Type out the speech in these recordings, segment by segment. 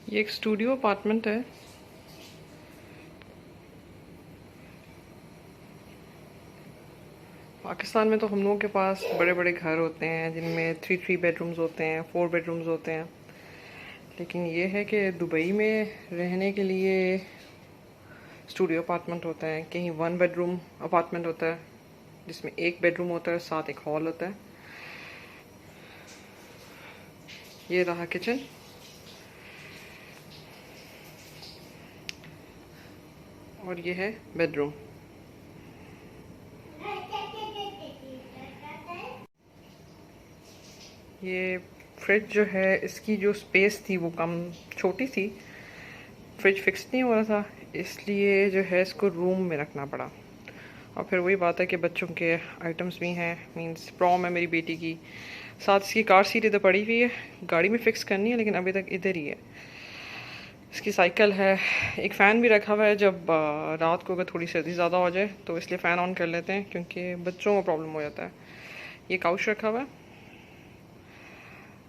ये एक studio apartment है। पाकिस्तान में तो हम लोगों के पास बड़े बड़े घर होते हैं जिनमें थ्री बेडरूम्स होते हैं, 4 बेडरूम्स होते हैं। लेकिन ये है कि दुबई में रहने के लिए स्टूडियो अपार्टमेंट होता है। कहीं 1 बेडरूम अपार्टमेंट होता है जिसमें एक बेडरूम होता है, साथ एक हॉल होता है। ये रहा किचन और ये है बेडरूम। ये फ्रिज जो है, इसकी जो स्पेस थी वो कम छोटी थी, फ्रिज फिक्स नहीं हो रहा था, इसलिए जो है इसको रूम में रखना पड़ा। और फिर वही बात है कि बच्चों के आइटम्स भी हैं, मींस प्रॉम है मेरी बेटी की, साथ इसकी कार सीट इधर पड़ी हुई है, गाड़ी में फ़िक्स करनी है लेकिन अभी तक इधर ही है। इसकी साइकिल है, एक फ़ैन भी रखा हुआ है, जब रात को अगर थोड़ी सर्दी ज़्यादा हो जाए तो इसलिए फ़ैन ऑन कर लेते हैं क्योंकि बच्चों को प्रॉब्लम हो जाता है। ये काउच रखा हुआ है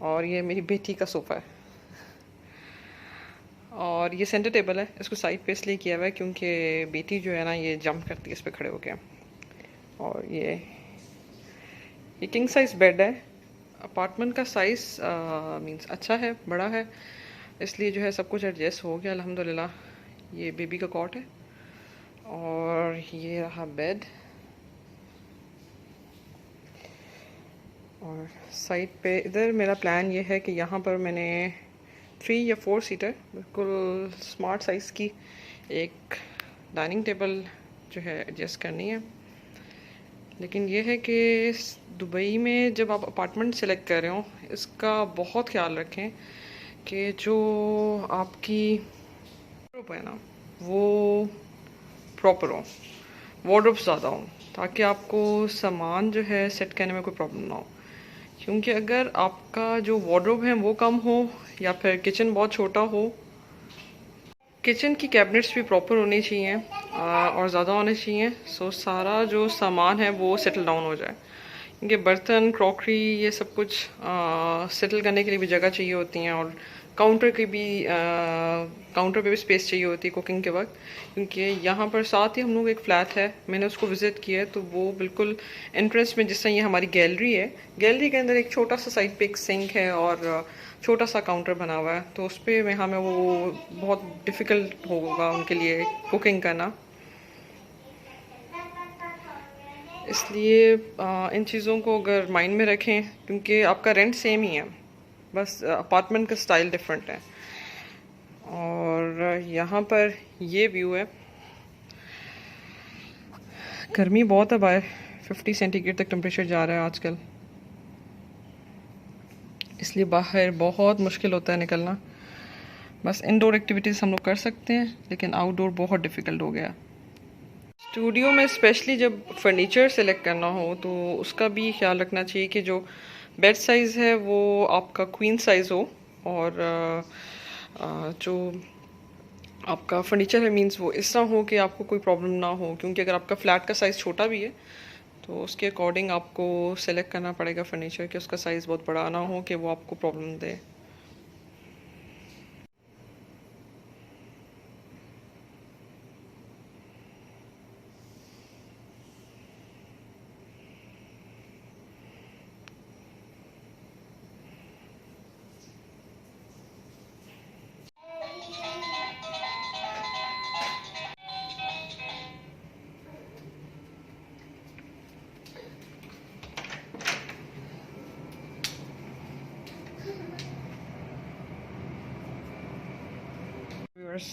और ये मेरी बेटी का सोफ़ा है और ये सेंटर टेबल है। इसको साइड पे इसलिए किया हुआ है क्योंकि बेटी जो है ना, ये जंप करती है इस पर खड़े होके। और ये किंग साइज़ बेड है। अपार्टमेंट का साइज़ मींस अच्छा है, बड़ा है, इसलिए जो है सब कुछ एडजस्ट हो गया अल्हम्दुलिल्लाह। ये बेबी का कॉट है और ये रहा बेड। और साइड पे इधर मेरा प्लान ये है कि यहाँ पर मैंने 3 या 4 सीटर बिल्कुल स्मार्ट साइज़ की एक डाइनिंग टेबल जो है एडजस्ट करनी है। लेकिन ये है कि दुबई में जब आप अपार्टमेंट सेलेक्ट कर रहे हो, इसका बहुत ख्याल रखें कि जो आपकी वार्डरोब है ना, वो प्रॉपर हो, वार्डरोब ज़्यादा हो, ताकि आपको सामान जो है सेट करने में कोई प्रॉब्लम ना हो। क्योंकि अगर आपका जो वार्डरोब है वो कम हो या फिर किचन बहुत छोटा हो, किचन की कैबिनेट्स भी प्रॉपर होनी चाहिए और ज़्यादा होने चाहिए, सो सारा जो सामान है वो सेटल डाउन हो जाए। क्योंकि बर्तन, क्रॉकरी, ये सब कुछ सेटल करने के लिए भी जगह चाहिए होती हैं और काउंटर की भी काउंटर पे भी स्पेस चाहिए होती है कुकिंग के वक्त। क्योंकि यहाँ पर साथ ही हम लोग एक फ़्लैट है, मैंने उसको विज़िट किया है, तो वो बिल्कुल एंट्रेंस में, जिस तरह ये हमारी गैलरी है, गैलरी के अंदर एक छोटा सा साइड पे एक सिंक है और छोटा सा काउंटर बना हुआ है, तो उस पर में हमें वो बहुत डिफ़िकल्ट होगा उनके लिए कुकिंग करना। इसलिए इन चीज़ों को अगर माइंड में रखें, क्योंकि आपका रेंट सेम ही है, बस अपार्टमेंट का स्टाइल डिफरेंट है। और यहाँ पर ये व्यू है। गर्मी बहुत है बाहर, 50 सेंटीग्रेड तक टेम्परेचर जा रहा है आजकल, इसलिए बाहर बहुत मुश्किल होता है निकलना। बस इंडोर एक्टिविटीज़ हम लोग कर सकते हैं, लेकिन आउटडोर बहुत डिफ़िकल्ट हो गया। स्टूडियो में स्पेशली जब फर्नीचर सेलेक्ट करना हो तो उसका भी ख्याल रखना चाहिए कि जो बेड साइज़ है वो आपका क्वीन साइज़ हो, और जो आपका फर्नीचर है मींस वो इस तरह हो कि आपको कोई प्रॉब्लम ना हो। क्योंकि अगर आपका फ्लैट का साइज़ छोटा भी है तो उसके अकॉर्डिंग आपको सेलेक्ट करना पड़ेगा फर्नीचर, कि उसका साइज़ बहुत बड़ा ना हो कि वो आपको प्रॉब्लम दे।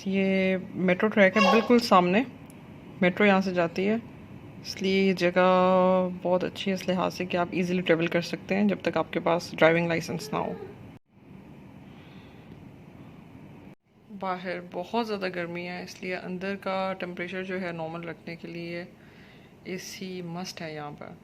ये मेट्रो ट्रैक है बिल्कुल सामने, मेट्रो यहाँ से जाती है, इसलिए ये जगह बहुत अच्छी है इस लिहाज से कि आप इजीली ट्रेवल कर सकते हैं जब तक आपके पास ड्राइविंग लाइसेंस ना हो। बाहर बहुत ज़्यादा गर्मी है, इसलिए अंदर का टेम्परेचर जो है नॉर्मल रखने के लिए एसी मस्ट है यहाँ पर।